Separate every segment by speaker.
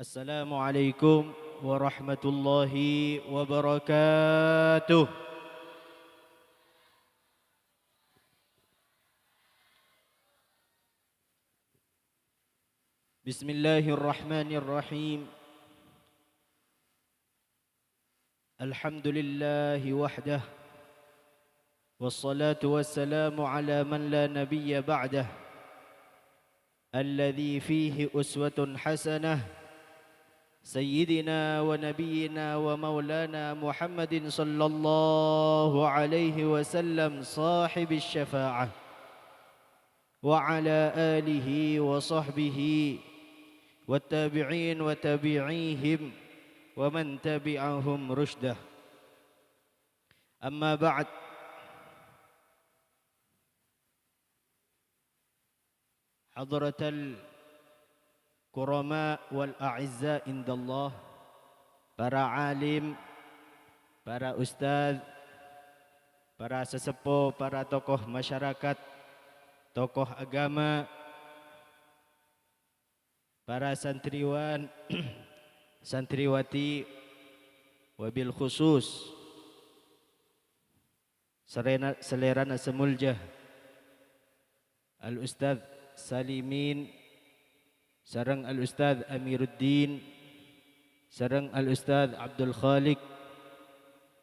Speaker 1: Assalamualaikum warahmatullahi wabarakatuh. Bismillahirrahmanirrahim. Alhamdulillahi wahdah. Wassalatu wassalamu ala man la nabiyya ba'dah. Alladhi fihi uswatun hasanah. سيدنا ونبينا ومولانا محمد صلى الله عليه وسلم صاحب الشفاعة وعلى آله وصحبه والتابعين وتابعيهم ومن تبعهم رشده. أما بعد، حضرة Kurama wal a'izza indallah, para alim, para ustaz, para sesepuh, para tokoh masyarakat, tokoh agama, para santriwan, santriwati, wabil khusus selerana semuljah Al-Ustaz Salimin, sareng Al-Ustaz Amiruddin, sareng Al-Ustaz Abdul Khaliq,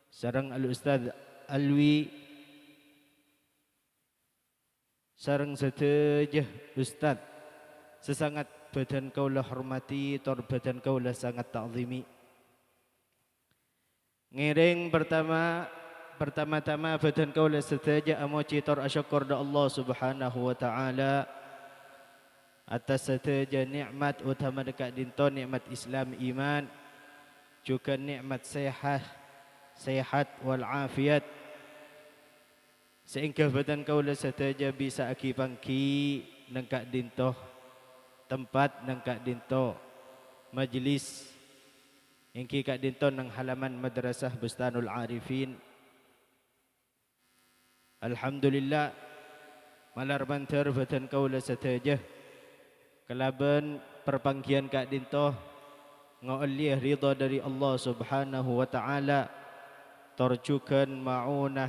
Speaker 1: sareng Al-Ustaz Alwi, sareng sedejah Ustaz sesangat badan kaulah hormati, tor badan kaulah sangat ta'zimi. Ngiring pertama-tama badan kaulah sedejah amoci tor asyukur da Allah Subhanahu wa taala atas setiap nikmat utama dekat dinto, nikmat Islam iman, juga nikmat sehat wal afiat, sehingga badan kaulah setiap bisa akipangki nengkak dinto tempat, nengkak dinto majlis ingki kak dinto nang halaman madrasah Bustanul Arifin. Alhamdulillah malar banter badan kaulah setiap kelaban perpanggian kak dinto ngolih ridha dari Allah Subhanahu wa taala, terjukan maunah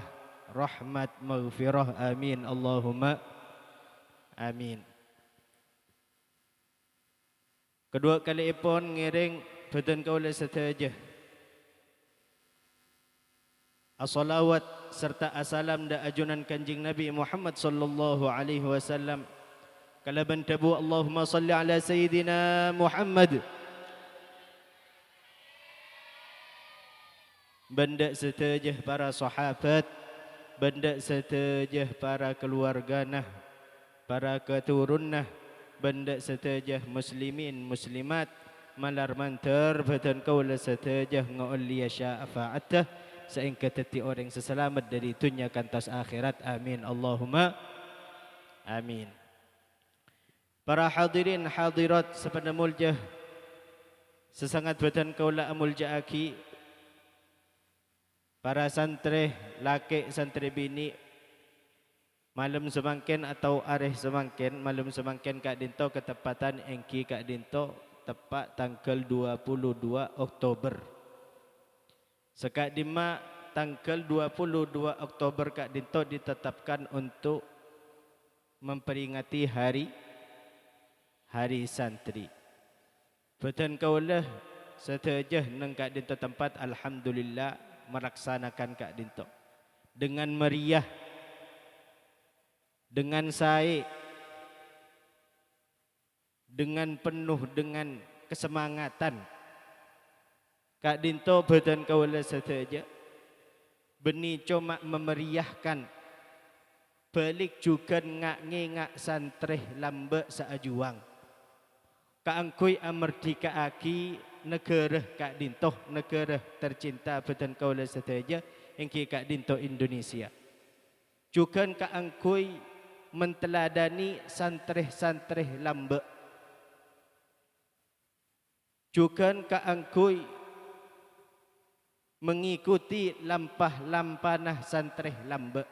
Speaker 1: rahmat maghfirah, amin Allahumma amin. Kedua kali pun ngiring badan kaula setaja as-salawat serta assalam da ajunan kanjing Nabi Muhammad sallallahu alaihi wasallam. Kalaban tabu Allahumma salli ala Sayyidina Muhammad. Benda setajah para sahabat, benda setajah para keluarga, para keturunan, benda setajah muslimin muslimat, malar mantar badan kaula setajah ngauliya syafa'atah, sehingga teti orang seselamat dari dunia kantas akhirat, amin Allahumma amin. Para hadirin hadirat sepada muljah, sesangat badan kaula amulja aki, para santri laki santri bini, malam semangkin atau areh semangkin, malam semangkin kak dinto ketepatan engki kak dinto tepat tanggal 22 Oktober. Sekak dima tanggal 22 Oktober kak dinto ditetapkan untuk memperingati hari santri. Badan kaulah setajah nang kak dinto tempat, alhamdulillah melaksanakan kak dinto dengan meriah, dengan sae, dengan penuh dengan kesemangatan. Kak dinto badan kaulah setajah beni cuma memeriahkan, balik juga ngak santri lambe saajuang. Kaangkui amerdika aki negara kak dinto, negara tercinta badan kaulah setajah ingki kak dinto Indonesia. Juga kaangkui menteladani santri lambe. Juga kaangkui mengikuti lampah-lampanah santri lambe.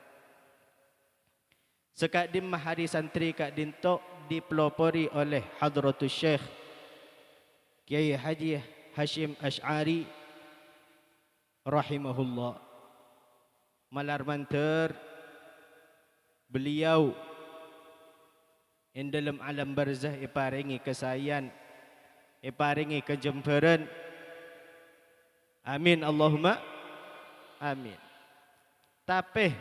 Speaker 1: Sekadim hari santri kak dinto dipelopori oleh Hadratus Syekh Kiai Haji Hashim Ash'ari rahimahullah. Malar manter beliau yang dalam alam barzah iparingi kesayan, iparingi kejemperan. Amin Allahumma amin. Tapi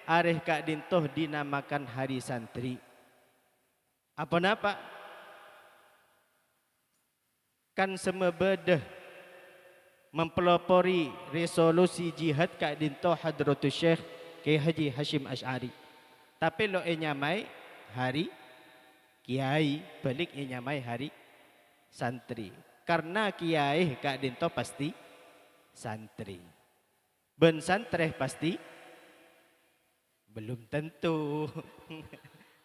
Speaker 1: areh Kak Dintoh dinamakan hari santri. Apa napa? Kan semebedah mempelopori resolusi jihad Kak Dintoh Hadratus Syekh Kiai Haji Hashim Ash'ari. Tapi lo nyamai hari kiai, balik nyamai hari santri. Karena kiai Kak Dintoh pasti santri. Ben santreh pasti belum tentu.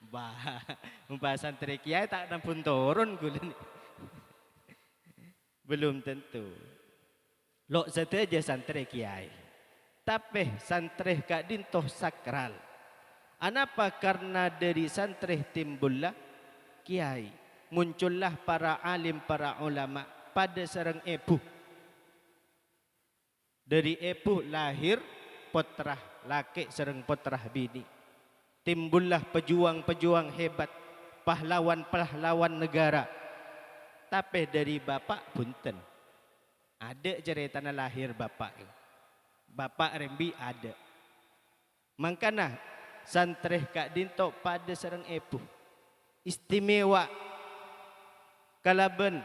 Speaker 1: Mbah santri kiai tak nampun turun gulen. Belum tentu. Lo saja santri kiai. Tapi santri Kak Dintoh sakral. Anapa? Karena dari santri timbullah kiai. Muncullah para alim, para ulama pada sareng ebuh. Dari ebuh lahir putrah laki sareng putrah bini. Timbullah pejuang-pejuang hebat, pahlawan-pahlawan negara. Tapi dari bapak punten. Ada cerita lahir bapak. Bapak Rembi ada. Makanya santri Kak Dintoh pada sareng ebuh. Istimewa. Kalaben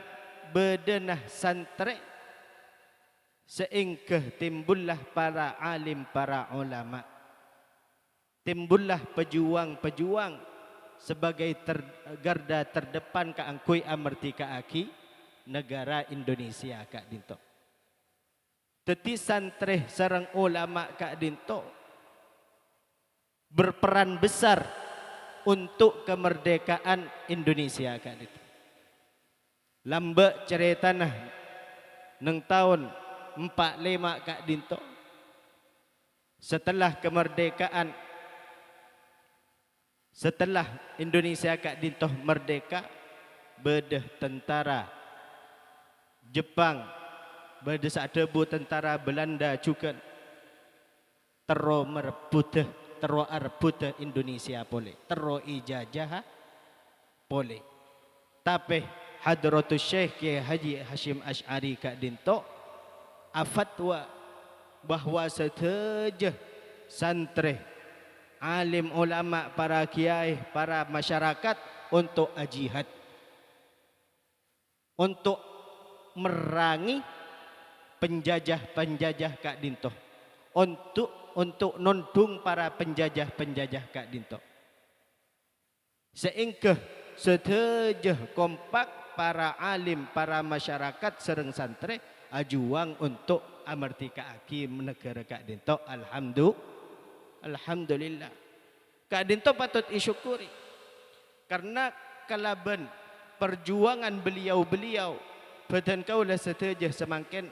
Speaker 1: bedenah santri seingkeh timbullah para alim, para ulama. Timbullah pejuang-pejuang sebagai garda terdepan keangkui amerdeka aki negara Indonesia Kak Dintoh. Teti santri sareng ulama Kak Dintoh berperan besar untuk kemerdekaan Indonesia Kak Dintoh. Lambe cerita nah neng tahun 45 Kak Dintoh setelah kemerdekaan, setelah Indonesia Kak Dintoh merdeka, bedah tentara Jepang, bedah sadebu tentara Belanda juga tero merebut Indonesia boleh, tero ijajah boleh. Tapi Hadratus Syekh Kiai Haji Hashim Ash'ari Kak Dintoh afatwa bahwa seteja santri, alim ulama, para kiai, para masyarakat untuk jihad, untuk merangi penjajah-penjajah Kak Dintoh, untuk nondung para penjajah-penjajah Kak Dintoh. Seingkeh seteja kompak para alim, para masyarakat sereng santri ajuang untuk amerdeka aki negara Kak Dintoh. Alhamdulillah. Kak Dintoh patut disyukuri karena kalaban perjuangan beliau-beliau badan kaulah seteja semakin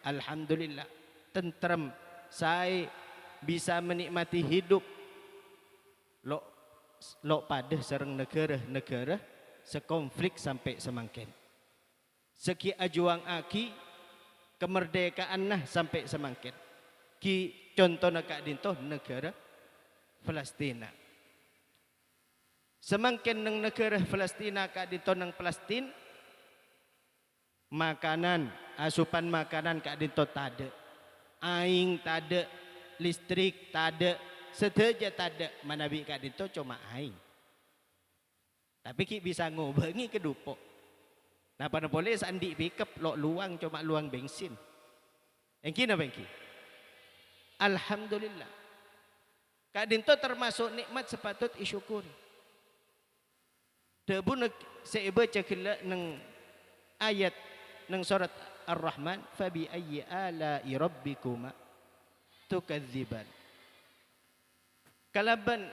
Speaker 1: alhamdulillah tentrem, saya bisa menikmati hidup lo pada sereng negara-negara sekonflik sampai semakin seki ajuang aki kemerdekaan nah sampai semakin ki contohnya Kak Dintoh negara Palestina. Semakin neng negara Palestina Kak Dintoh neng Palestina, makanan, asupan makanan Kak Dintoh tade, aing tade, listrik tade, sedaja tade, manabi Kak Dintoh cuma aing. Tapi ki bisa ngobangi kedupo. Nah pada boleh sandi pickup lo luang cuma luang bensin. Engki na bengki. Alhamdulillah. Kak Dintoh termasuk nikmat sepatut isyukuri. Debu saya baca kela neng ayat neng surat Ar-Rahman, fabi ayyi ala'i rabbikuma tukadziban. Kalaban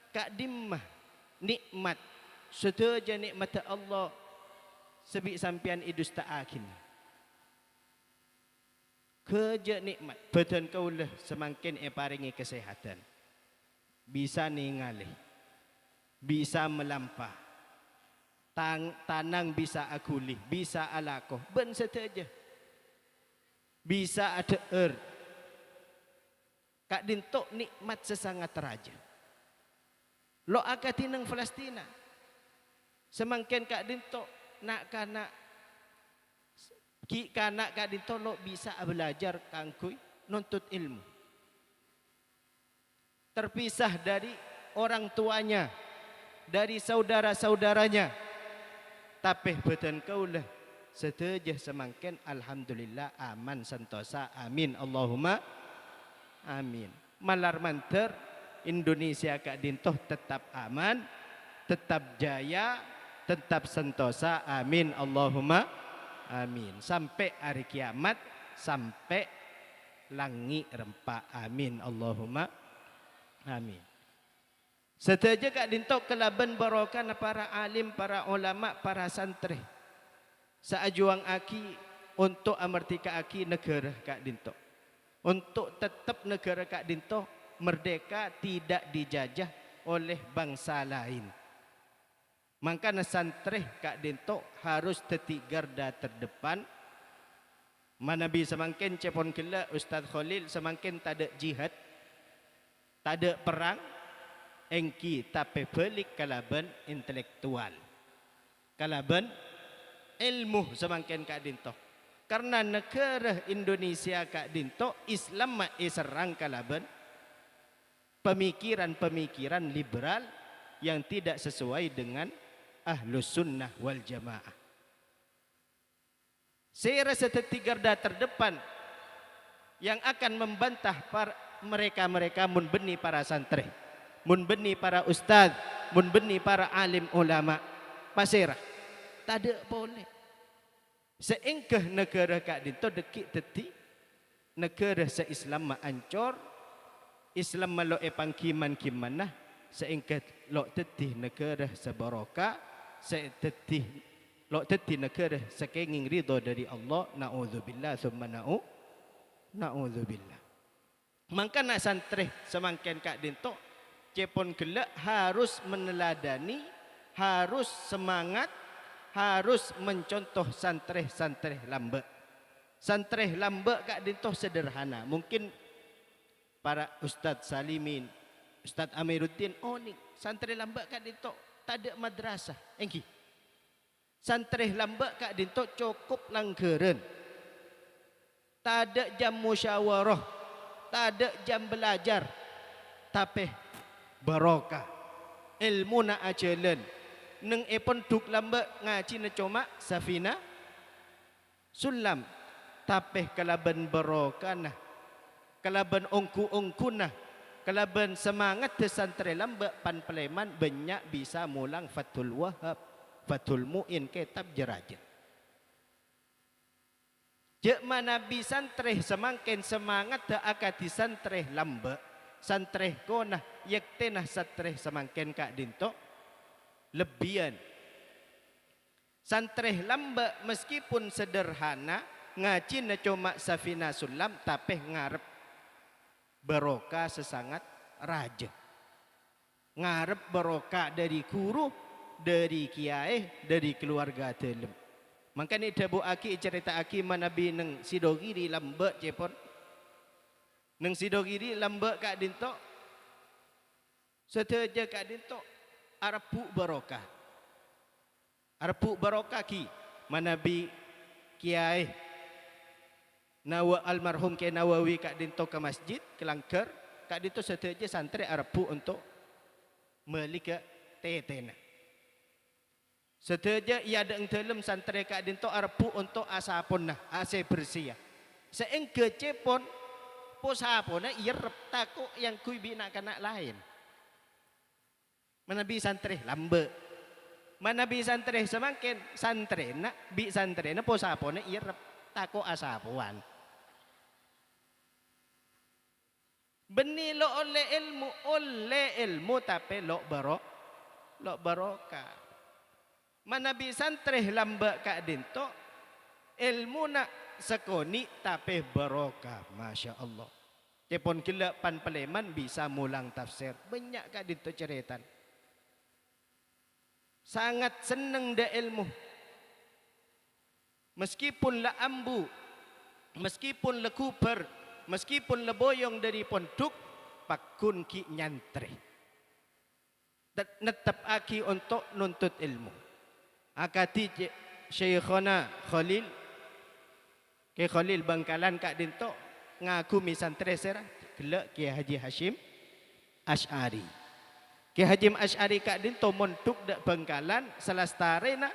Speaker 1: Kak Dimmah nikmat sedaja nikmat Allah sebi sampian idus ta'akin. Kerja nikmat badan kaulah semakin paringi kesehatan, bisa ningali, bisa melampah, tanang bisa agulih, bisa alakoh, ben saja. Bisa ada Kak dintok nikmat sesangat raja. Lo akati nang Palestina. Semakin Kak dintok nak kana ki kanak Kak dintok lo bisa belajar kangkui nuntut ilmu. Terpisah dari orang tuanya, dari saudara-saudaranya. Tapi beten kaulah setuju semakin alhamdulillah aman sentosa amin Allahumma amin. Malar manter Indonesia Kak dintoh tetap aman, tetap jaya, tetap sentosa amin Allahumma amin. Sampai hari kiamat, sampai langi rempah amin Allahumma amin. Setuju Kak dintok kelaban barokah para alim, para ulama, para santri. Saajuang aki untuk amertika aki negara Kak dintok. Untuk tetap negara Kak dintok merdeka, tidak dijajah oleh bangsa lain. Makanya santri Kak dintok harus tetik garda terdepan. Manabi semakin cepon kela Ustaz Khalil semakin tak ada jihad, tak ada perang. Engki tapi belik kalaban intelektual, kalaban ilmu semakin Kak dintok. Karena negara Indonesia Kak dintok Islam serang kalaban pemikiran-pemikiran liberal yang tidak sesuai dengan Ahlus Sunnah wal Jamaah. Saya rasa garda terdepan yang akan membantah mereka mun beni para santri, mun beni para ustaz, mun beni para alim ulama, pasirah tak ada boleh. Seingkah negara Kak dinto dekik teti negara se-Islam ancor, Islam malo pangkiman kimanah, seingkah lo teti negara sebarokah, seteti lo teti negara sekenging ridho dari Allah, naudzubillah summa naudzubillah. Maka nak santri semakin Kak dinto cepon gelak harus meneladani, harus semangat, harus mencontoh santri-santri lambe. Santri lambe Kak dinto sederhana. Mungkin para Ustaz Salimin, Ustaz Amiruddin, oh ni santri lambe Kak dinto tak ada madrasah. Engki. Santri lambe Kak dinto cukup langgeran. Tak ada jam musyawarah, tak ada jam belajar. Tapi barokah ilmu na ajalan neng epon duk lambe ngaji na cuma safina sulam. Tapi kalaban barokah nah, kalaban ongku nah, kalaban semangat de santri lambe pan peleman banyak bisa mulang Fathul Wahab, Fathul Mu'in, kitab jerajat. Jek mana bi santri semakin semangat de akadi santri lambe, santri konah yaktenah santri semakin Kak dinto lebihan. Santri lambe meskipun sederhana ngaji na cuma safina sulam tapi ngarep barokah sesangat raja. Ngarep barokah dari guru, dari kiai, dari keluarga dalam. Makanya dabu aki cerita aki manabi neng Sidogiri lambe cepon. Neng Sidogiri lambe Kak dinto seteja Kak dinto arpu barokah. Arpu barokah ki manabi kiai Nawa almarhum Kiai Nawawi Kak dinto ke masjid ke langker Kak dinto seteja santri arpu untuk melika tetena. Seteja ia ada dalam santri Kak dinto arpu untuk asapon nah ase bersih. Seengke cepon posapona ia reptako yang kui bina kanak lain. Mana bi santri lambe, mana bi santri semakin santri nak bi santri nak posapona ia reptako asapuan. Beni lo oleh ilmu tapi lo barokah. Mana bi santri lambe Kak dinto ilmu nak sekoni tapi barokah, masya Allah. Cepon kila pan peleman bisa mulang tafsir banyak Kak dinto cerita. sangat senang da ilmu. Meskipun la ambu, meskipun la kuper, meskipun la boyong dari pondok, pakun ki nyantre. Netap aki untuk nuntut ilmu. Akati Syekhona Khalil, ke Khalil Bangkalan kak dinto ngaku misantre serah, kelak ke Haji Hashim Ash'ari. Ke Haji Ash'ari kak dinto monduk dak Bangkalan selastare na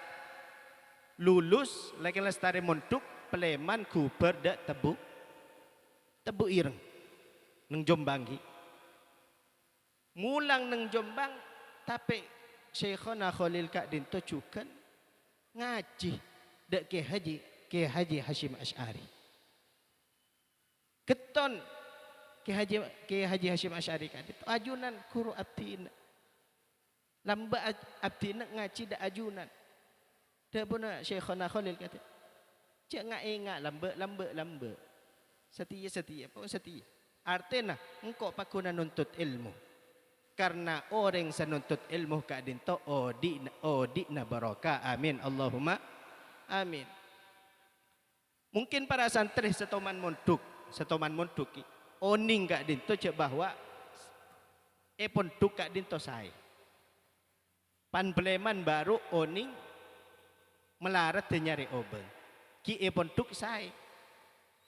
Speaker 1: lulus lagi lestari monduk peleman kuber dak tebu ireng neng Jombang hi. Mulang neng Jombang tapi Syekhona Khalil kak dinto cukan ngaji dak ke Haji Hashim Ash'ari. Keton ke Haji Hashim Ash'ari kak dinto ajunan kuru abdina. Lamba abdina ngaji dak ajunan. Dah puna Syekhona Khalil kata, cak ingat lamba. Setia pun setia. Artinya engkau pakunan nuntut ilmu. Karena orang senuntut ilmu kak dinto odina barokah. Amin Allahumma amin. Mungkin para santri setoman monduk oning kak dinto cak bahwa ponduk kak dinto saya. Pan beleman baru oning melarat nyari obeng. Ki ponduk saya.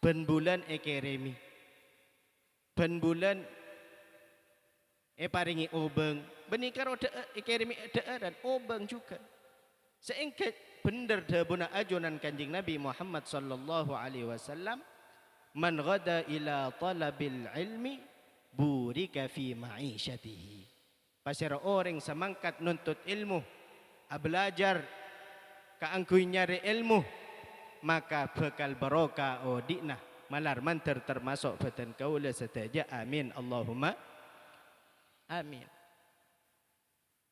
Speaker 1: Ben bulan keremi. Ben bulan paringi obeng. Benikar keremi dan obeng juga. Seingkat bener dabuna ajunan kanjing Nabi Muhammad sallallahu alaihi wasallam, man ghada ila talabil ilmi burika fi ma'isyatihi. Pasir orang semangkat nuntut ilmu, belajar kaangkuy nyari ilmu, maka bekal barokah odikna malar manter termasuk batan kaula setaja. Amin Allahumma amin.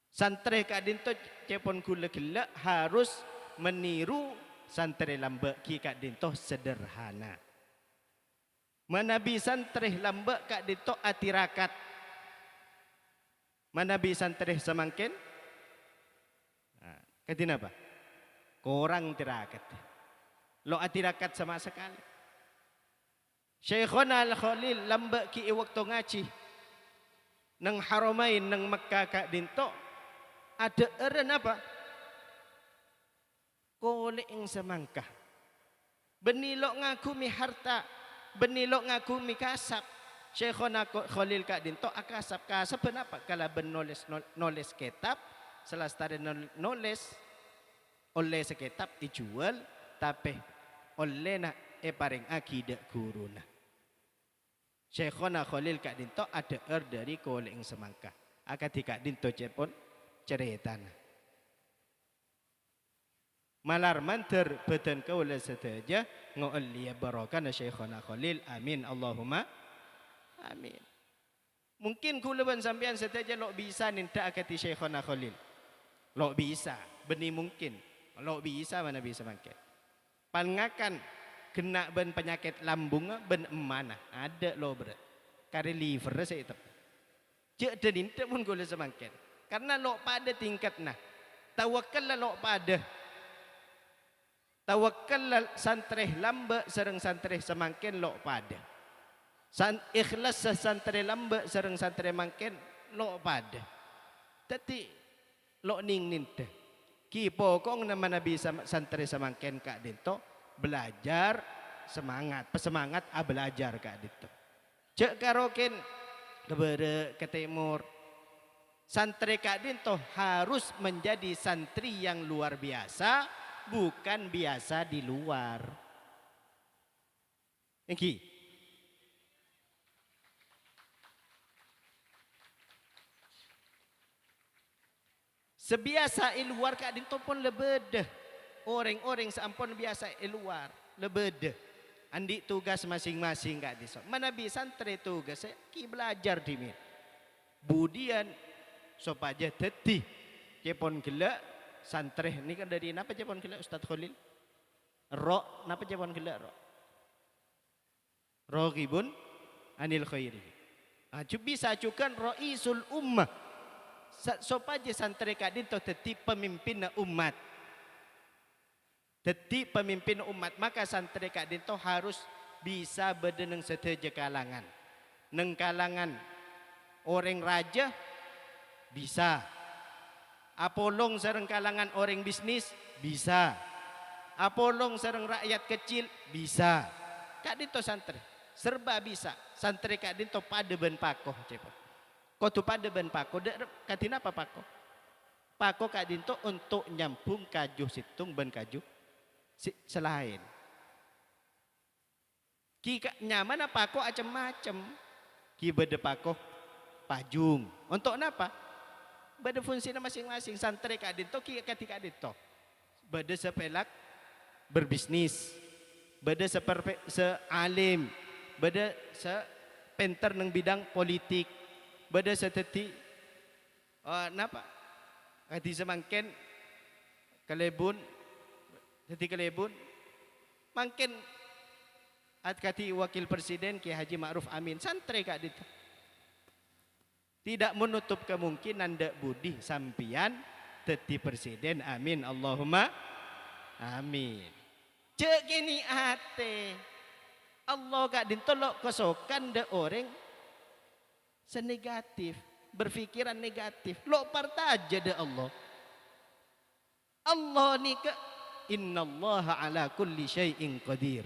Speaker 1: Santri kadinto cepon kula gelak harus meniru santri lambak ki kadinto sederhana. Manabi santri lambak kadinto atirakat. Manabi santri semangkin kadina apa? Korang tirakat. Lo atirakat sama sekali. Syekhona Al-Khalil lambak ki waktu ngaji nang Haramain nang Makkah kak dinto ada eren apa? Kolek yang semangkah. Benilok ngaku mi harta, benilok ngaku mi kasap. Syekhona Khalil kak dinto kasap kenapa? Kalau ben noles kitab, selastare noles oleh sekitab dijual tapi oleh na paring akidah guruna. Syekhona Khalil kak dinto ada dari kolek yang semangkah. Akati kak dinto cepon ceritana. Malar manter beten kaula setaja ngolli barokana Syekhona Khalil. Amin Allahumma amin. Mungkin kulaban sampean setaja lo bisa ninta akati Syekhona Khalil. Lo bisa, benih mungkin. Lo bisa mana bisa makan. Pangakan kena ben penyakit lambung ben emana ada lo berat. Kari liver saya itu. Cek dan inte pun gula semakin. Karena lo pada tingkat nah. Tawakal lo pada. Tawakal santreh lamba sereng santreh semakin lo pada. Ikhlas santreh lamba sereng santreh makin lo pada. Tapi lo ning ninte. Ki pokong nama Nabi santri semakin kak dinto belajar semangat belajar kak dinto. Cek karokin kebere ke timur. Santri kak dinto harus menjadi santri yang luar biasa, bukan biasa di luar. Engki. Sebiasa iluar kak dinto pun lebeda. Orang-orang seampun biasa iluar lebeda. Andi tugas masing-masing kak diso. Mana bisa santri tugas ki belajar dimin. Budian sopaja teti. Cepon gelak santri ini kan dari napa cepon gelak Ustaz Khalil? Ro napa cepon gelak ro? Roghibun anil khairi. Bisa acukan Raisul Ummah. Sopaja santri kak dinto teti pemimpin umat. Teti pemimpin umat, maka santri kak dinto harus bisa berdeneng seteja kalangan. Neng kalangan orang raja bisa. Apolong sareng kalangan orang bisnis bisa. Apolong sareng rakyat kecil bisa. Kak dinto santri serba bisa. Santri kak dinto pada ben pakoh cepet. Kau tu pada ben pakoh, katina apa pakoh? Pakoh kak dinto untuk nyampung kajuh situng ben kajuh selain. Ki nyaman apa pakoh macam-macam. Ki bede pakoh pajung. Untuk apa? Bede fungsinya masing-masing. Santri kak dinto ki ketika dinto. Bede sepelak berbisnis. Bede sealim. Bede sepenter neng bidang politik. Bede seteti napa? Kati semangken kelebun teti kelebun mangken at kati wakil presiden Ki Haji Ma'ruf Amin santri kak ditu. Tidak menutup kemungkinan dak budi sampian teti presiden, amin Allahumma amin. Cek gini ate Allah kak dinto lo kesokan dak orang senegatif, berpikiran negatif. Lo partaja dak Allah. Allah ni ke innallaha ala kulli syai'in qadir.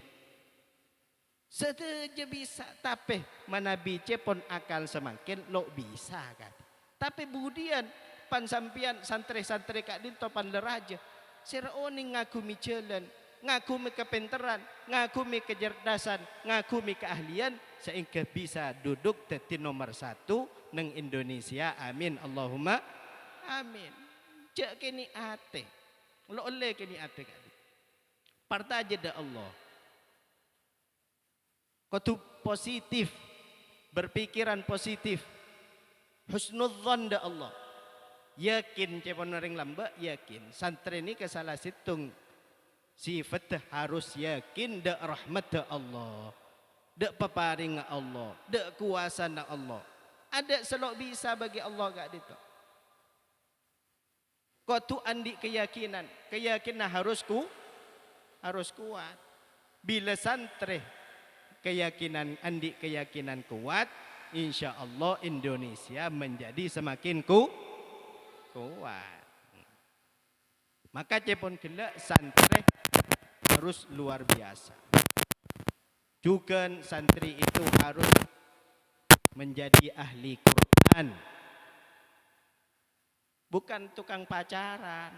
Speaker 1: Seteja bisa, tapi mana bice pun akal semakin lo bisa kan. Tapi budian pan sampian santri-santri kak dinto pan leraja. Siraoning ngaku mi jalan, ngaku mi kepenteran, ngaku mi kecerdasan, ngaku mi keahlian sehingga bisa duduk teti nomor 1 neng Indonesia. Amin Allahumma amin. Cek kini ate. Lo oleh kini ate kan. Partaja da Allah. Kau tu positif, berpikiran positif, husnudzon da Allah. Yakin cepon ring lamba, yakin. Santri ini kesalah situng sifat harus yakin da rahmat da Allah, da peparing Allah, da kuasa da Allah. Ada selok bisa bagi Allah gak dito. Kau tu andi keyakinan, keyakinan harus kuat. Bila santri keyakinan andi keyakinan kuat, insya Allah Indonesia menjadi semakin kuat. Maka cepon gila santri harus luar biasa. Juga santri itu harus menjadi ahli Quran, bukan tukang pacaran.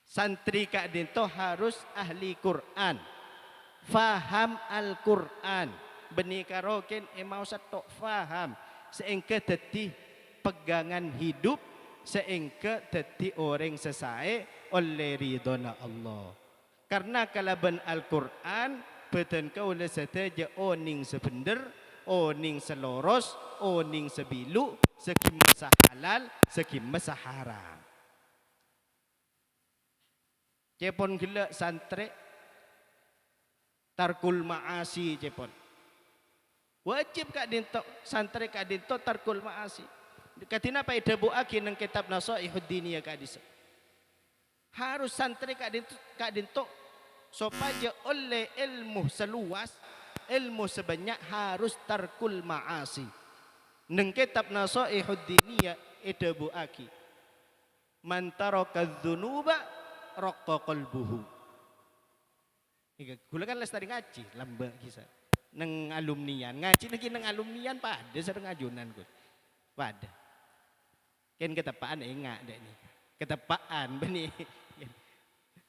Speaker 1: Santri kak dinto harus ahli Quran, faham Al-Quran, benikarokin emau satok faham, sehingga teti pegangan hidup, sehingga teti orang sesae oleh ridhona Allah. Karena kalaban Al-Quran beten kau le seteja oning sebender, oning seloros, oning sebilu, sekim masa halal, sekim masa haram. Cepon gila santri tarkul ma'asi cepon. Wajib kak dinto santri kak dinto tarkul ma'asi. Katina pa idabu aki nang kitab Nasaihud Diniyah kak disa. Harus santri kak dinto sopaja oleh ilmu seluas, ilmu sebanyak harus tarkul ma'asi. Nang kitab Nasaihud Diniyah idabu aki. Man taraka dzunuba raqqa qalbuhu. Gula kan lestari ngaji lamba kisah. Neng alumnian ngaji lagi neng alumnian pada sering ajunan gue. Pada. Ken ketepaan enggak dek nih. Ketepaan benih.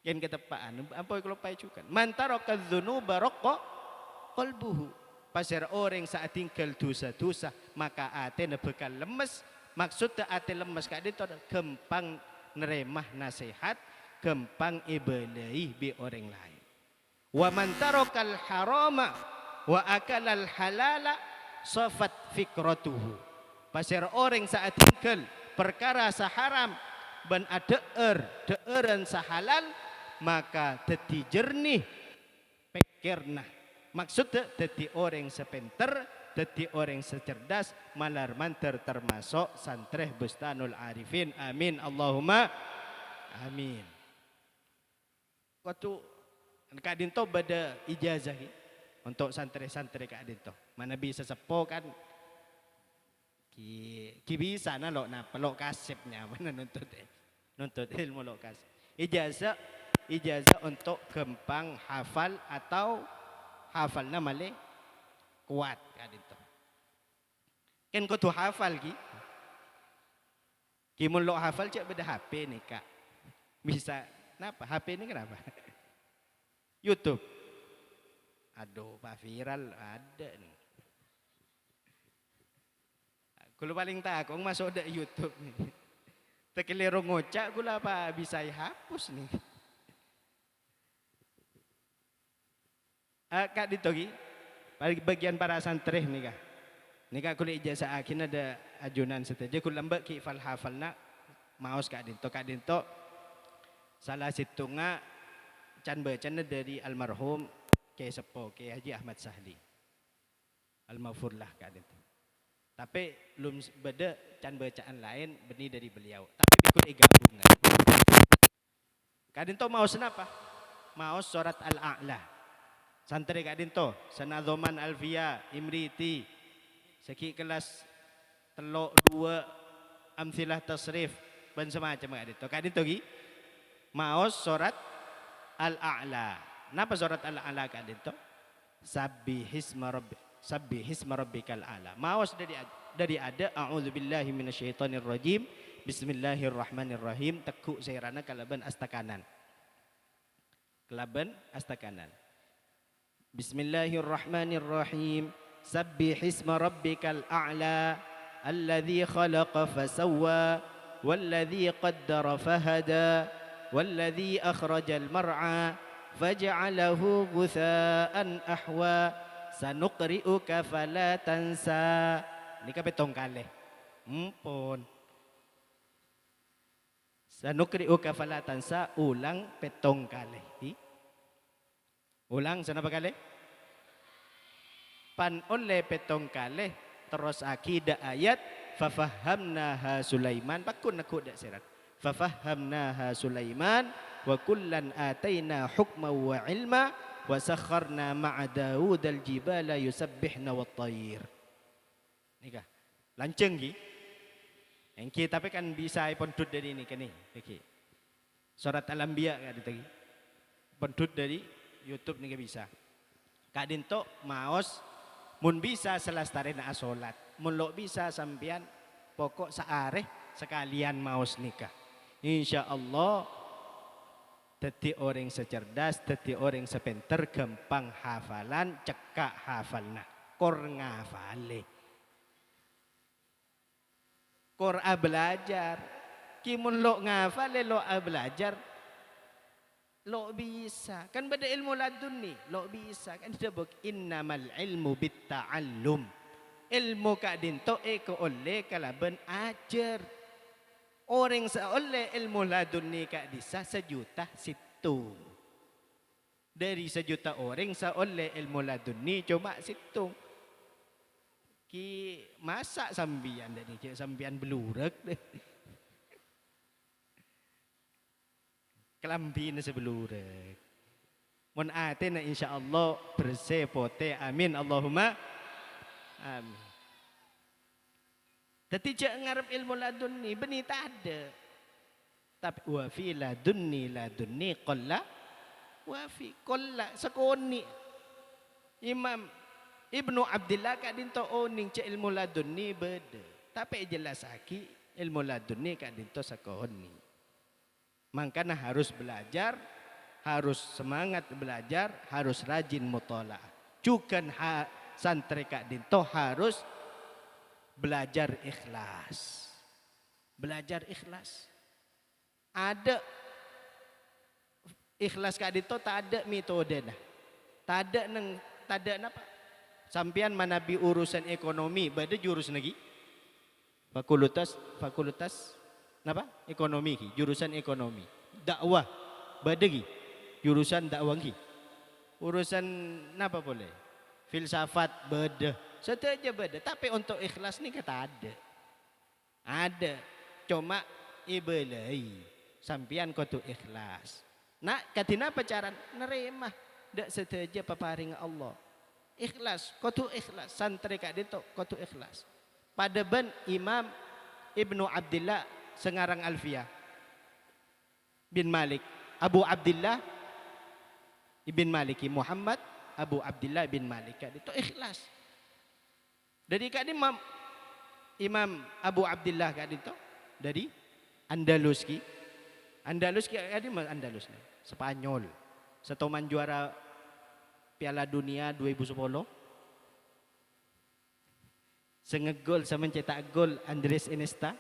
Speaker 1: Ken ketepaan. Apa kalau pai cukan. Man taraka dzunuba raqqa qalbuhu. Pasir orang saat tinggal dosa-dosa maka ate bakal lemes. Maksudnya ate lemes kak itu gampang neremah nasihat, gampang ibadahi bi orang lain. Wa man tarakal harama wa akalal halala safat fikratuhu. Pasir orang saat tinggal perkara saharam ban deeran sahalal maka teti jernih pikirna. Maksudnya teti orang sepenter dadi orang secerdas malar manter termasuk santreh Bustanul Arifin. Amin Allahumma amin. Waktu Kak Dinto bada ijazah untuk santri-santri Kak Dinto. Mana bisa sepo kan ki bisa na lo na pelok kasipnya mana nuntut ilmu lo kasip. Ijazah untuk gampang hafal atau hafalnya malah kuat Kak Dinto. Kan kau tu hafal ki mun lo hafal cak beda HP nih Kak. Bisa kenapa? HP ini kenapa? YouTube. Aduh, Pak viral ada nih. Kalau paling takut masuk ada YouTube nih. Tekeliru ngocak gula apa bisa hapus nih. Kak Ditogi, bagian para santri nih Kak. Nih Kak kuliah ijazah akhirnya ada ajunan saja. Kuliah mbak ki fal hafalna maus Kak Dinto salah situnga can bacanya dari almarhum Kiai Sepo Kiai Haji Ahmad Sahli al-Maghfur lah Kak Dinto. Tapi belum beda can bacaan lain benih dari beliau. Tapi ikut gabungan. Kak Dinto maus kenapa? Maus surat Al-A'la. Santri Kak Dinto, Sanadhoman Alfiya, Imriti, seki kelas telok 2 amsilah tasrif dan semacam Kak Dinto. Kak Dinto maos surat Al-A'la. Napa surat Al-A'la Kak Dinto? Sabbihisma rabbikal a'la. Maos dari ada a'udzubillahi minasyaitonir rajim. Bismillahirrahmanirrahim. Tekuk sairana kalaban astakanan. Kalaban astakanan. Bismillahirrahmanirrahim. Sabbihisma rabbikal a'la alladzi khalaqa fasawwa walladzi qaddara fahada والذي أخرج المرعى فجعله غثاء أحوى سنقرئك فلا تنسى. Ini ka petong kali. Mumpun. Sanuqri'uka fala tansa ulang petong kali. Ulang senapa kali? Pan oleh petong kali terus akida ayat fafahamnaha Sulaiman pakun aku dak serat. Fafahamnaha Sulaiman wa kullan ataina hukma wa ilma wa sakharna ma'a Daud al-jibala yusabbihna wat-tayr. Nikah. Lanceng ki. Engki tapi kan bisa pendut dari ini kan ni. Okey. Surat Al-Anbiya kan tadi. Pendut dari YouTube ni bisa. Kak Dinto maos mun bisa selestarina salat. Mun lo bisa sampean pokok saareh sekalian maos nikah. InsyaAllah teti orang secerdas, teti orang sepenter, gampang hafalan, cekak hafalna, kor ngafale, kor belajar, kimun lo ngafale lo belajar, lo bisa, kan beda ilmu laduni, lo bisa, kan disebut innamal ilmu bitta'allum, ilmu Kak Dinto eko oleh kalaban ajar. Orang seoleh ilmu laduni Kak Disa 1.000.000 situng. Dari 1.000.000 orang seoleh ilmu laduni cuma situng. Ki masak sambian dari sambian belurek deh. Kelambin sebelurek. Mun atena insyaallah bersih pote amin Allahumma amin. Tapi cak ngarep ilmu laduni benih tak ada. Tapi wafi laduni qalla wafi qalla sekoni. Imam Ibnu Abdillah Kak Dinto oning cak ilmu laduni beda. Tapi jelas aki ilmu laduni Kak Dinto sekoni. Makanya harus belajar, harus semangat belajar, harus rajin mutolaah. Cukan santri Kak Dinto harus belajar ikhlas. Belajar ikhlas. Ada ikhlas Kak Dinto tak ada metode nah. Tak ada napa? Sampian manabi urusan ekonomi, beda jurus lagi. Fakultas napa? Ekonomi ki, jurusan ekonomi. Dakwah, beda ki. Jurusan dakwah ki. Urusan napa boleh? Filsafat beda. Setuju beda. Tapi untuk ikhlas ni kata ada. Ada. Cuma ibelai. Sampian kau tu ikhlas. Nak katina pacaran nerima. Dak setuju paparing Allah. Ikhlas. Kau tu ikhlas. Santri kat dia tu kau tu ikhlas. Pada ben Imam Ibnu Abdillah sengarang Alfiyah bin Malik. Abu Abdillah Ibn Maliki Muhammad Abu Abdillah bin Malik. Itu ikhlas. Dari kat Imam Abu Abdillah kat itu dari Andalus ki. Andalus ki kat Andalus ni. Spanyol. Setoman juara Piala Dunia 2010. Sengegol sama mencetak gol Andres Iniesta.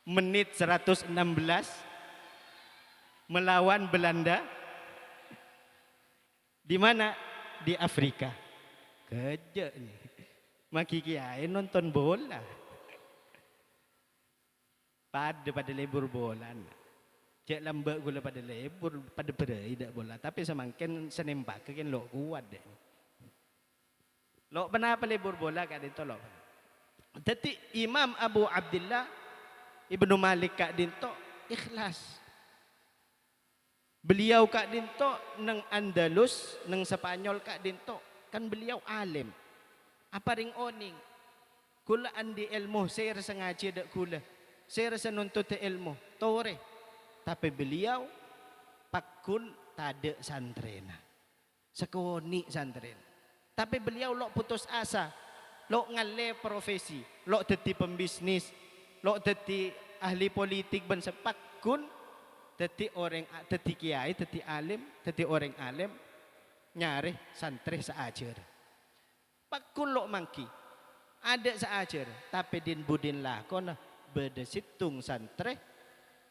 Speaker 1: Menit 116 melawan Belanda. Di mana? Di Afrika. Kerja ni. Maki kiai nonton bola. Pada lebur bola. Cek lambat gula pada lebur, pada berai dak bola. Tapi semangkin senempak kan lo kuat deh. Lo kenapa lebur bola kat itu lo? Jadi Imam Abu Abdillah Ibnu Malik kak dinto ikhlas. Beliau kak dinto nang Andalus, nang Spanyol kak dinto kan beliau alim. Apa ring oning? Kula andi ilmu, saya rasa ngaji dak kula. Saya rasa nuntut ilmu, tore. Tapi beliau pakun tada santrena. Sekoni santrena. Tapi beliau lo putus asa. Lo ngale profesi, lo jadi pembisnis, lo jadi ahli politik ben sepak kun jadi orang jadi kiai, jadi alim, jadi orang alim nyari santri seajar. Pak kun lo mangki ada seajar, tapi din budin lah kona beda situng santri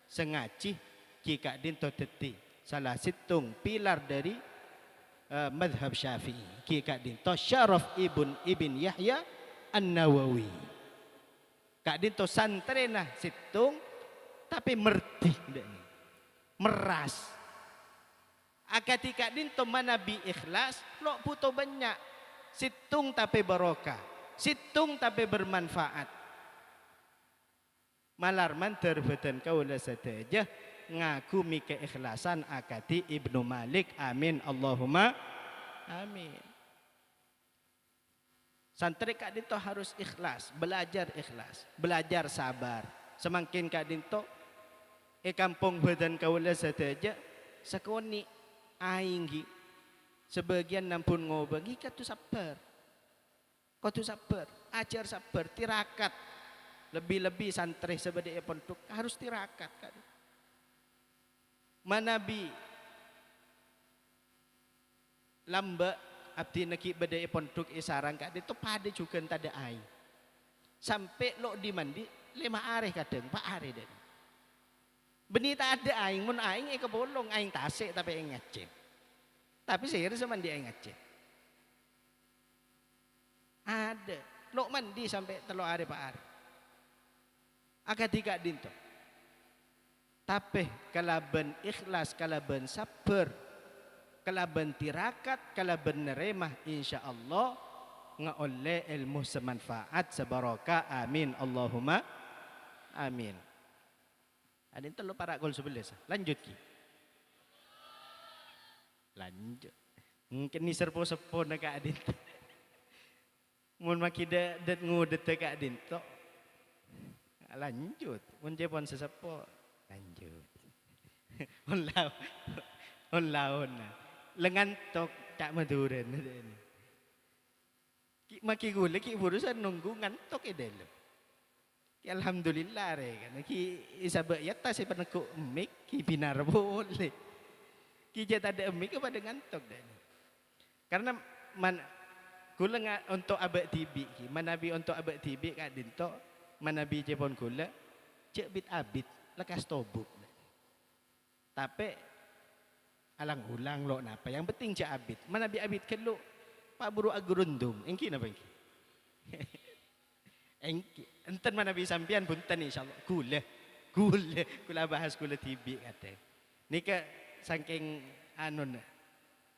Speaker 1: sengaji jika din to jadi salah situng pilar dari madhab Syafi'i. Jika din to Syaraf ibn Yahya An-Nawawi. Kak dinto santri nah situng tapi merti meras. Ketika dinto manabi ikhlas lo butuh banyak situng tapi barokah, situng tapi bermanfaat. Malarman terbeten kaula sateja ngaku mike ikhlasan akati Ibnu Malik. Amin Allahumma amin. Santri kak dinto harus ikhlas, belajar sabar. Semakin kak dinto kampung badan kaula sateja sakoni ainggi sebagian nampun ngobagi katu sabar. Kau tu sabar, ajar sabar, tirakat. Lebih-lebih santri sebagai pondok harus tirakat kak. Manabi lamba abdi neki badai pondok isarang kak itu pada juga tada air sampai lo dimandi 5 hari kadang 4 hari deh benih tak ada air mun air kebolong air tasik tapi air ngecek tapi serius mandi air ngecek ada lo mandi sampai 3 hari 4 hari agak tiga dinto tapi kalaban ikhlas kalaban sabar kalaban tirakat, kalaban neremah insyaallah ngaole ilmu semanfaat sebarokah. Amin Allahumma amin. Ada itu lo para gol 11. Lanjut ki. Lanjut. Mungkin ni serpo-serpo nak adin. Mun makida det ngudet ka adin to. Lanjut. Mun jepon sesepo. Lanjut. On laon. Lengan tok tak maduran. Maki gula ki urusan nunggu ngantok dalam. Ki alhamdulillah re kan. Ki isabak yata si penekuk mik ki binar boleh. Ki jata ada mik kepada ngantok dan. Karena gula untuk abad tibi ki manabi untuk abad tibi kak dinto manabi jepon gula cek bit abit lekas tobuk. Tapi alang ulang lo napa yang penting cak abit mana bi abit kelo pak buru agurundum engki napa engki engki enten mana bi sampian punten insyaallah kula bahas kula tibi kate nika saking anon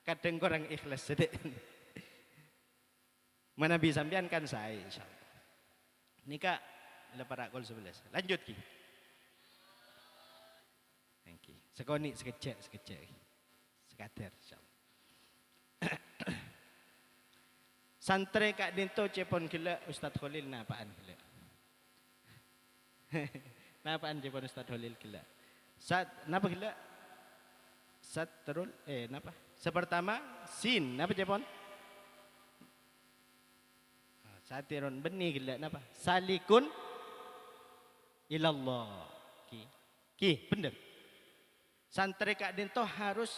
Speaker 1: Kadang kurang ikhlas sedek. Manabi sampean kan saya insyaallah. Nika lepas kol 11. Lanjut ki. Thank you. Sekoni sekecek. Sekater insyaallah. Santre kak dinto cepon gila Ustaz Khalil napaan gila. Napaan cepon Ustaz Khalil gila. Napa gila? Satrul napa? Sepertama sin napa cepon? Satirun benih gila napa? Salikun ilallah. Ki bener. Santre kak dinto harus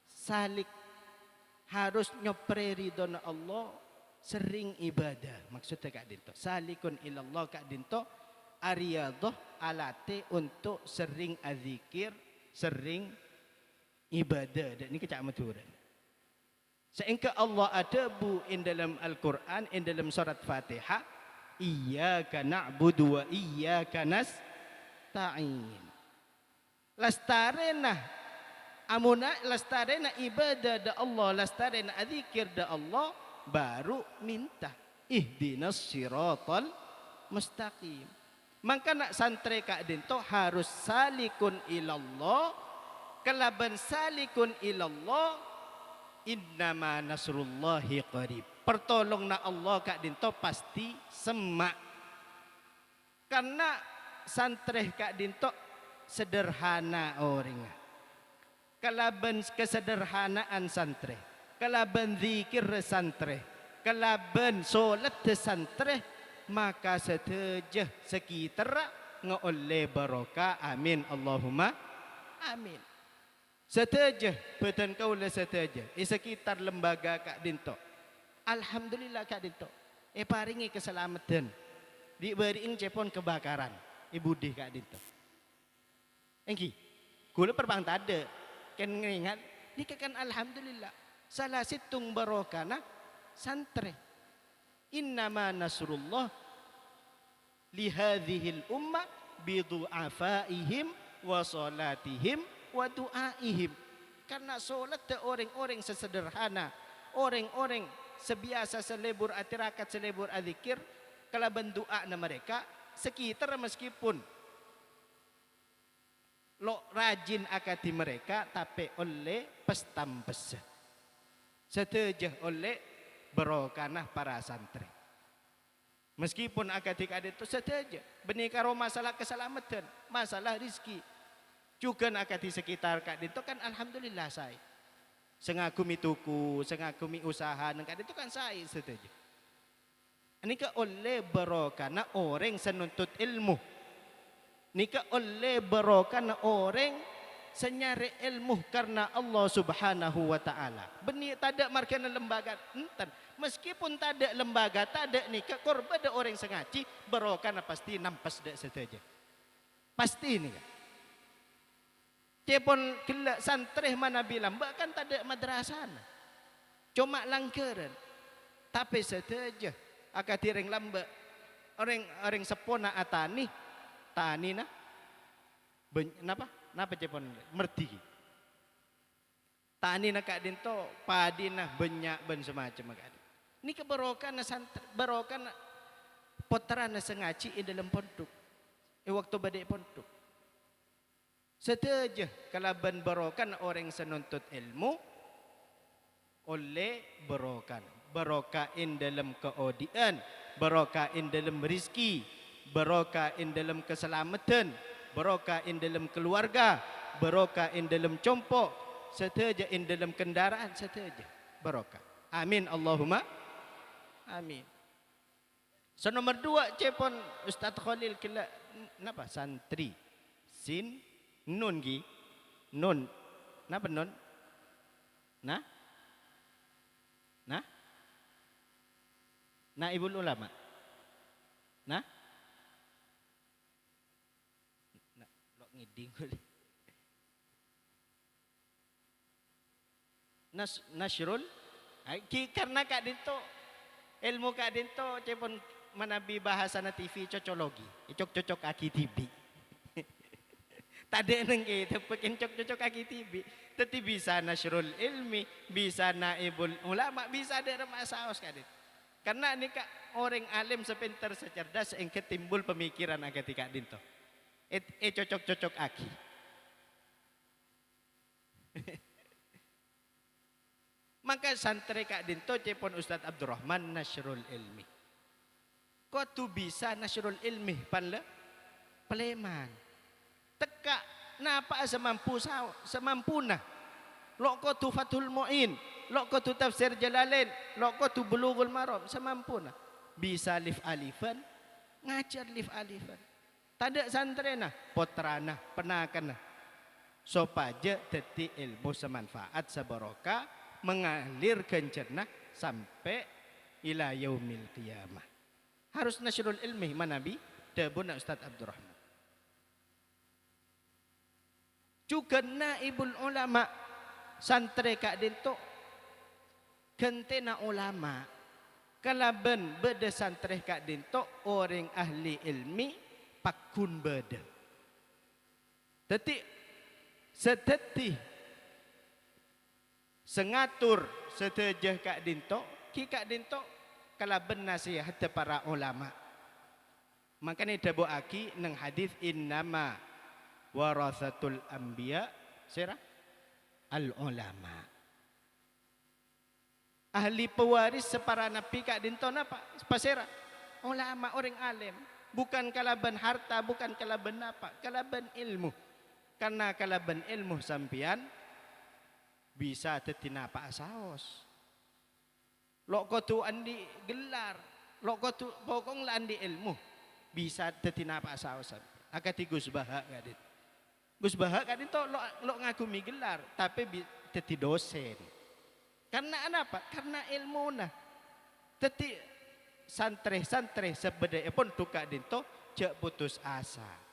Speaker 1: salik, harus nyopre ridhona Allah, sering ibadah. Maksudnya kak dinto salikun ilallah kak dinto ariyadoh alate untuk sering adzikir, sering ibadah. Dan ini kecak maduran. Sehingga Allah ada bu in dalam Al-Quran, in dalam surat Fatihah, iyyaka na'budu wa iyyaka nasta'in. Lastarena amuna lastarena ibadah da Allah, lastarena adzikir da Allah, baru minta ihdinas siratal mustaqim. Maka nak santre kak dinto harus salikun ilallah. Kalaban salikun ilallah, innama nasrullahi qarib. Pertolong na Allah kak dinto pasti semak. Karena santre kak dinto sederhana orang. Kalaban kesederhanaan santre, kalaban zikir santre, kalaban solat santre, maka setejah sekitar ngoleh barokah. Amin Allahumma amin. Setejah betul kau le setejah sekitar lembaga kak dinto. Alhamdulillah kak dinto. Paringi keselamatan. Diberiin cepon kebakaran. Ibu deh kak dinto. Engki, gula perbang tade, kan ngingat, ni kan alhamdulillah. Salah situng barokana santre. Innama nasrullah lihadhil ummah bidu'afaihim wa salatihim wa du'aihim. Karena solat orang-orang sesederhana, orang-orang sebiasa selebur atirakat, selebur adzikir, kalau bendoa na mereka sekitar meskipun lo rajin akati mereka, tapi oleh pestampes setejah oleh berokanah para santri. Meskipun akadik adik itu setejah benih karo masalah keselamatan, masalah rizki juga akati sekitar kak itu kan alhamdulillah saya sengagumi tuku, sengagumi usaha nengkak itu kan saya setejah. Ini ke oleh berokana orang senuntut ilmu. Nika oleh barokah orang senyari ilmu karena Allah Subhanahu wa taala. Benih tak ada markana lembaga enten. Meskipun tak ada lembaga, tak ada nika korban ada orang sengaji barokah pasti nampas dak saja. Pasti ini kan. Cepon kela santreh mana bilang bahkan tak ada madrasah. Cuma langkeran. Tapi saja akatireng lamba orang sepona atani tani na napa cepon merti tani na kak dinto padi na banyak ben semacam kak ini keberokan na santri berokan na potran na sengaci di dalam pondok waktu badai pondok seteja kalaban berokan orang senuntut ilmu oleh berokan berokain dalam keodian berokain dalam rizki berokain dalam keselamatan, berokain dalam keluarga, berokain dalam compok, seteja in dalam kendaraan, seteja berokah. Amin Allahumma amin. So nomor 2 cepon Ustaz Khalil kila napa santri sin nun gi nun napa nun nah Naibul ulama nah ngiding nasrul karena kak dinto ilmu kak dinto cepon manabi bahasa na TV cocologi cocok aki TV Tadi neng kita pakai cocok kaki tibi. Tetapi bisa nasrul ilmi, bisa naibul ulama, bisa ada masaos kadit. Karena ini kak orang alim sepintar secerdas yang ketimbul pemikiran ketika dinto. Cocok aki. Maka santri kak dinto cepon Ustadz Abdurrahman nasrul ilmi. Kau tu bisa nasrul ilmi panle peleman. Teka napa semampu nah. Lok ko tu Fathul Mu'in, lok ko tu Tafsir Jalalain, lok ko tu Bulughul Maram, semampu nah. Bisa alif alifan, ngajar alif alifan. Tada santri nah, potrana, penakan nah. Sopaja teti ilmu semanfaat sebarokah mengalir kencernah sampai ila yaumil qiyamah. Harus nasrul ilmi manabi dabun Ustaz Abdurrahman. Juga naibul ulama santri kak dinto kentena ulama kalaben beda santri kak dinto orang ahli ilmi pakun beda. Teti seteti sengatur setejah kak dinto ki kak dinto kalaben nasihat para ulama. Makanya dabu aki nang hadis innama warasatul anbiya sira al ulama. Ahli pewaris separa nabi kak dinto napa? Pasera ulama orang alim. Bukan kalaban harta, bukan kalaban apa, kalaban ilmu. Karena kalaban ilmu sampian bisa tetinapa asaos. Lok ko tu andi gelar, lok ko tu pokong la andi ilmu bisa tetinapa asaos. Akati Gus Baha kadit. Gus Baha kadit to lok ngagumi gelar tapi teti dosen. Karena apa? Karena ilmu nah. Teti santri sebeda pun tuka dinto cek putus asa.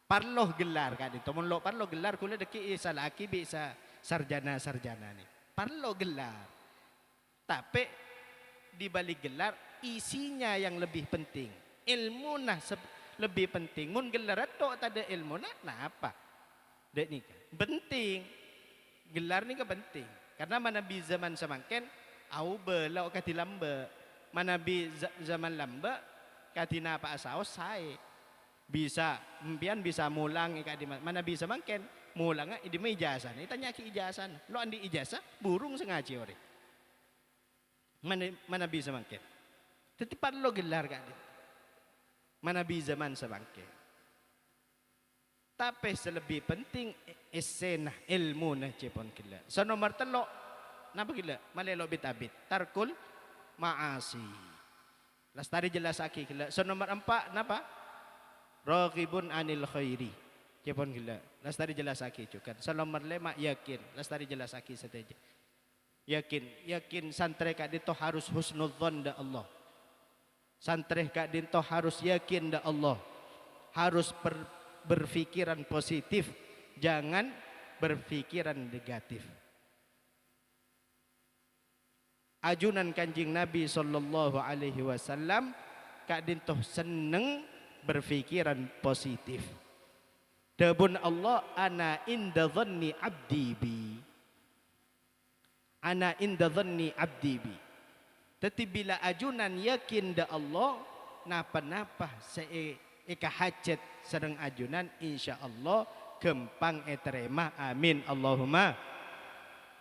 Speaker 1: Parloh gelar kadit. Mun lok parloh gelar kula deki salaki bisa sarjana nih. Parloh gelar. Tapi di balik gelar isinya yang lebih penting. Ilmu nah lebih penting. Mun gelar itu ada ilmu nah apa? Dek nika penting. Gelar nika penting. Karena mana bi zaman semangken au belau kati lamba. Mana bi zaman lamba kati napa asaos sae. Bisa mpian bisa mulang kadi mana bisa mangken mulanga di ijazah. Tanya ki ijazah. Lo andi ijazah burung sengaja ore. Mana bisa mangken. Tetipan lo gelar kadi. Mana bi zaman semangken. Tapi selebih penting esenah ilmu nah cepon gila. So nomor telo napa gila? Malelo bitabit tarkul maasi. Lastari jelas aki gila. So nomor 4 napa? Raghibun anil khairi. Cepon gila. Lastari jelas aki juga. So nomor 5 yakin. Lastari jelas aki saja. Yakin santri kak dito harus husnudzon da Allah. Santri kak dito harus yakin da Allah. Harus berpikiran positif, jangan berpikiran negatif. Ajunan Kanjeng Nabi sallallahu alaihi wasallam kak dintoh seneng berpikiran positif. Dabun Allah ana inda dhanni abdi bi. Ana inda dhanni abdi bi. Tetapi bila ajunan yakin da Allah napa-napa eka hajat sedang ajunan insyaallah gempang eterema amin Allahumma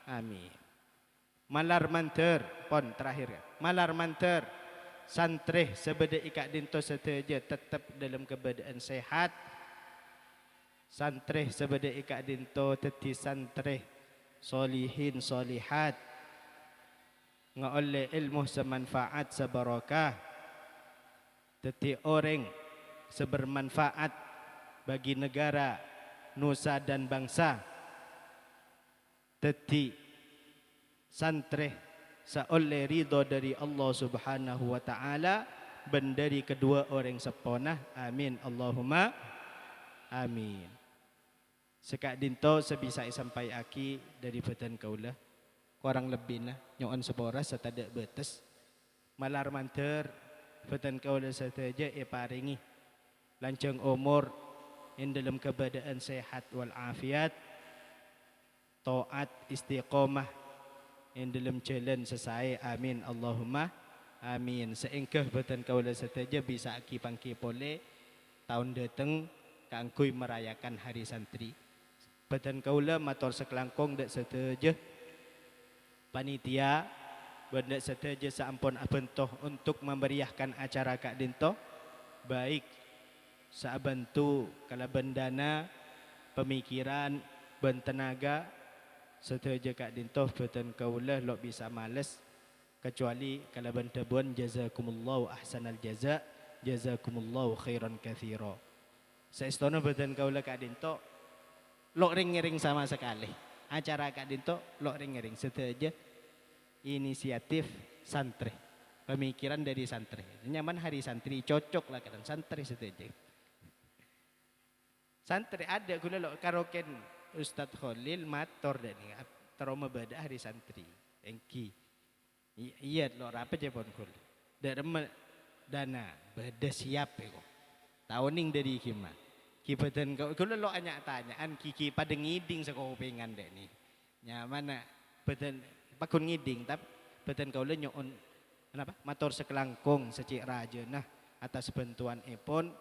Speaker 1: amin. Malar manter pon terakhir ya. Malar manter santri sebeda ikak dinto seteja tetap dalam keadaan sehat. Santri sebeda ikak dinto teti santri solihin solihat ngaole ilmu semanfaat sebarakah teti orang sebermanfaat bagi negara, nusa dan bangsa. Teti santri seoleh ridho dari Allah Subhanahu wa taala bendari kedua orang seponah. Amin Allahumma amin. Sekak dinto sebisa sampai aki dari beten kaulah kurang lebih nah nyoon sepora setada betes malar manter beten kaulah sateja paringi lanceng umur yang dalam keadaan sehat walafiat, taat istiqomah yang dalam jalan sesuai. Amin Allahumma amin. Seengkah batan kaula setaja bisa aki pangki pole tahun datang kangkui merayakan hari santri. Batan kaula matur sekelangkong dak setaja panitia benda setaja saampun abentoh untuk memeriahkan acara Kak Dinto, baik saabantu kalaban dana, pemikiran, ben tenaga setaja Kak Dinto batan kaula lo bisa males kecuali kalaban tabuan jazakumullahu ahsanal jaza, jazakumullahu khairan katsira. Saestona batan kaula Kak Dinto lo ring-ring sama sekali. Acara Kak Dinto lo ring-ring setaja inisiatif santri, pemikiran dari santri. Nyaman hari santri cocok lah kan santri setuju. Santri ada gula lo karoken Ustadz Khalil mator dan ni trauma bada hari santri. Engki. Iya lo apa je pon kul. Darma dana bada siap eko. Tahuning dari kima. Kipatan kau gula lo tanyaan kiki pada ngiding sekopengan dek ni. Nyaman beten pakun ngiding tapi beten kaula nyoon kenapa matur sekelangkung secik raja nah atas bantuan epon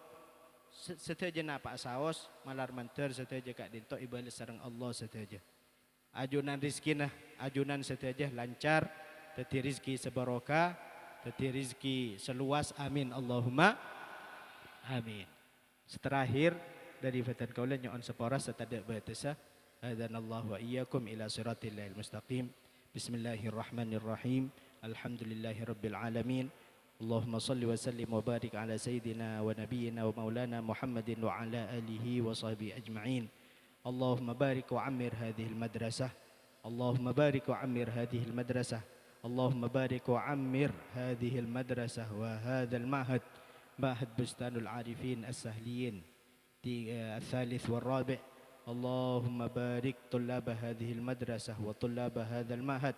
Speaker 1: seteja Pak saos malar manter seteja Kak Dinto ibadah sareng Allah seteja ajunan rizki nah ajunan seteja lancar teti rizki sebarokah teti rizki seluas amin Allahumma amin. Terakhir dari beten kaula nyoon sepora setada batasa adanallahu wa iyyakum ila siratil mustaqim. Bismillahirrahmanirrahim. Alhamdulillahi rabbil alamin. Allahumma salli wa sallim wa barik ala sayyidina wa nabiyyina wa maulana Muhammadin wa ala alihi wa sahbihi ajma'in. Allahumma barik wa ammir hadhihi al-madrasah. Allahumma barik wa ammir hadhihi al-madrasah. Allahumma barik wa ammir hadhihi al-madrasah wa hadha al-ma'had ma'had bustanul arifin as-sahliyin الثالث والرابع. اللهم بارك طلاب هذه المدرسة وطلاب هذا المعهد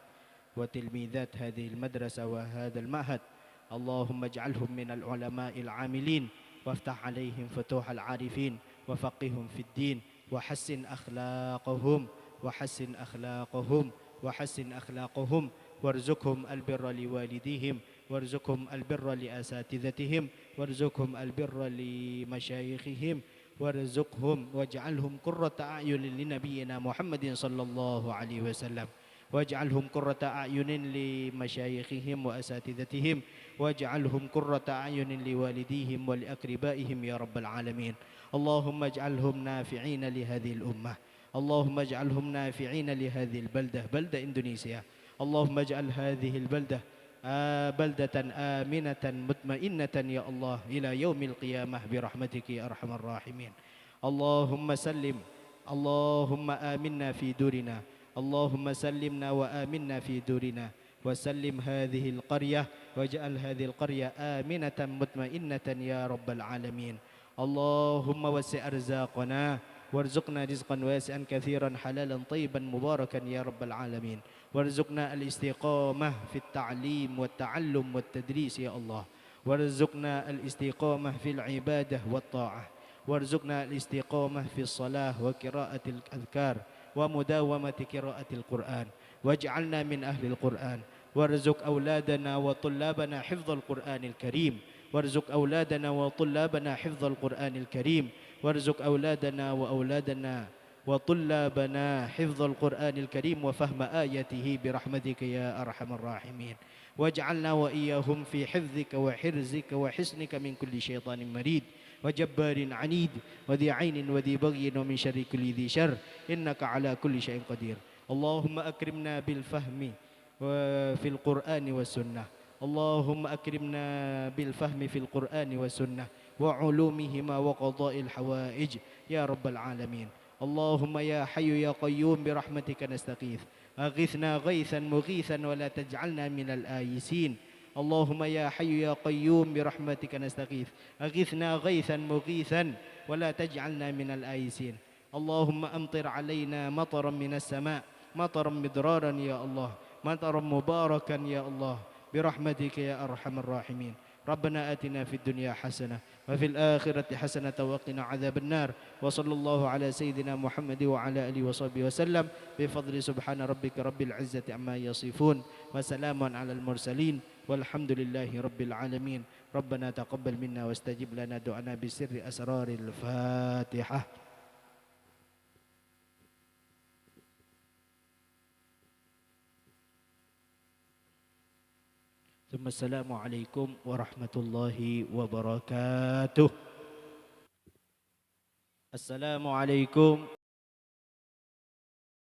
Speaker 1: وتلميذات هذه المدرسة وهذا المعهد. اللهم اجعلهم من العلماء العاملين وافتح عليهم فتوح العارفين وفقهم في الدين وحسن أخلاقهم وحسن أخلاقهم وحسن أخلاقهم وارزقهم البر لوالديهم وارزقهم البر لأساتذتهم وارزقهم البر لمشايخهم وارزقهم واجعلهم قرة أعين لنبينا محمد صلى الله عليه وسلم واجعلهم قرة أعين لمشايخهم وأساتذتهم واجعلهم قرة أعين لوالديهم ولأقربائهم يا رب العالمين. اللهم اجعلهم نافعين لهذه الأمة. اللهم اجعلهم نافعين لهذه البلدة بلدة إندونيسيا. اللهم اجعل هذه البلدة بلدة آمنة مطمئنة يا الله إلى يوم القيامة برحمتك يا أرحم الراحمين. اللهم سلم اللهم آمنا في دورنا. اللهم سلمنا وآمنا في دورنا وسلم هذه القرية واجعل هذه القرية آمنة مطمئنة يا رب العالمين. اللهم وسع أرزاقنا وارزقنا رزقا واسعا كثيرا حلالا طيبا مباركا يا رب العالمين. وارزقنا الاستقامة في التعليم والتعلم والتدريس يا الله. وارزقنا الاستقامة في العبادة والطاعة. وارزقنا الاستقامة في الصلاة وقراءة الأذكار ومداومة قراءة القرآن واجعلنا من أهل القرآن. وارزق أولادنا وطلابنا حفظ القرآن الكريم. وارزق أولادنا وطلابنا حفظ القرآن الكريم. وارزق أولادنا وأولادنا وطلابنا حفظ القرآن الكريم وفهم آياته برحمتك يا أرحم الراحمين. واجعلنا وإياهم في حفظك وحرزك وحسنك من كل شيطان مريد وجبار عنيد وذي عين وذي بغي ومن شر كل ذي شر إنك على كل شيء قدير. اللهم أكرمنا بالفهم في القرآن والسنة. اللهم أكرمنا بالفهم في القرآن والسنة وعلومهما وقضاء الحوائج يا رب العالمين. اللهم يا حي يا قيوم برحمتك نستغيث أغثنا غيثا مغيثا ولا تجعلنا من الآيسين. اللهم يا حي يا قيوم برحمتك نستغيث أغثنا غيثا مغيثا ولا تجعلنا من الآيسين. اللهم أمطر علينا مطرا من السماء مطرا مدرارا يا الله مطرا مباركا يا الله برحمتك يا أرحم الراحمين. ربنا آتنا في الدنيا حسنة وفي الآخرة حسنة وقنا عذاب النار وصلى الله على سيدنا محمد وعلى آله وصحبه وسلم بفضل سبحان ربك رب العزة عما يصفون وسلام على المرسلين والحمد لله رب العالمين ربنا تقبل منا واستجب لنا دعانا بسر أسرار الفاتحة. ثم السلام عليكم ورحمة الله وبركاته. السلام عليكم.